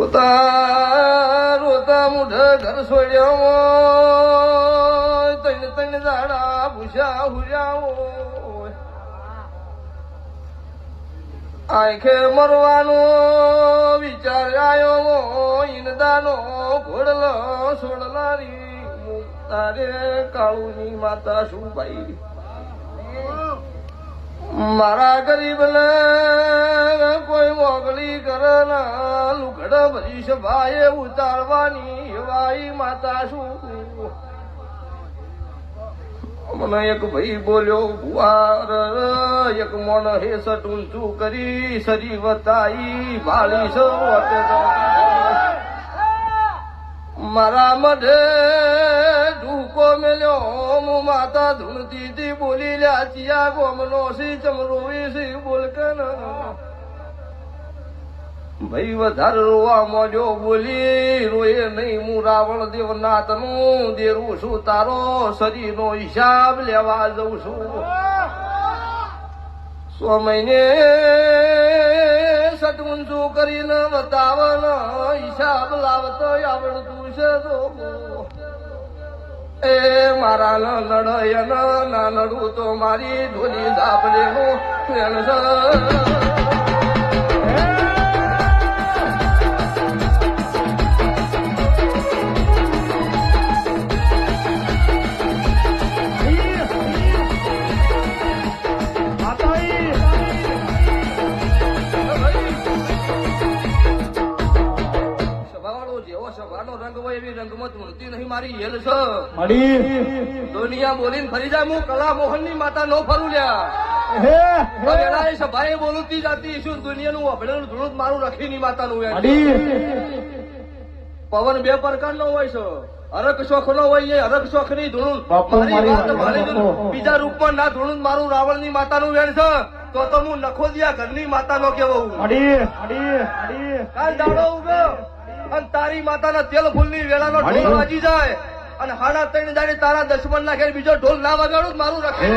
રોતા રોતા મુઢ ઘર છોડ્યો તૈન તૈન દાડા ભૂસ્યા હુર્યાઓ આંખે મરવાનો વિચાર આવ્યો ઈનદાનો ઘોડલો છોડલારી તારે કાળુની માતા શું ભાઈ મારા ગરીબ ને કોઈ મોગલી કરે ના લુગડ ભરી સભાએ ઉતારવાની વાઈ માતા શું મને એક ભાઈ બોલ્યો ભુવાર એક મોણ હેસટ ઊંચું કરી સરી વતાઈ ભાળી સો મારા મઢે ઢૂકો મેલ્યો હું માતા ધૂણતી બોલી લ્યા ચિયા ગોમનો સી ચમરોવી સી બોલકન ભાઈ વધારે રોવા મોજો બોલી રોયે નહીં હું રાવણ દેવનાથ નું દેરું છું તારો શરીરનો હિસાબ લેવા જઉં છું 100 મહિને સટ ઊંચું કરીને બતાવન હિસાબ લાવતો આવડતું છે તો એ મારા ન નડય ના નડું તો મારી ઢોલી ધાપડે નું ફેણ છે દુનિયા બોલીને ફરી જાય હું કલા મોહન ની માતા નો ફરું લ્યા સભાએ બોલુતી જાતી શું દુનિયાનું અભડેલું ધૂળું મારું રખી ની માતા નું પવન બે પ્રકાર નો હોય છે હરક શોખ નો હોય હરક શોખ ની ધૂળું બીજા રૂપમાં ના ધૂળું મારું રાવણ ની માતા નું વેણ છે તો હું નખોદિયા ઘરની માતા નો કેવો કાલ દાડો ઉગ્યો અને તારી માતાના તેલ ફૂલની વેળાનો ઢોલ વાજી જાય અને 3:30 દાડે તારા દુશ્મન ના ઘેર બીજો ઢોલ ના વગાડું મારું રખે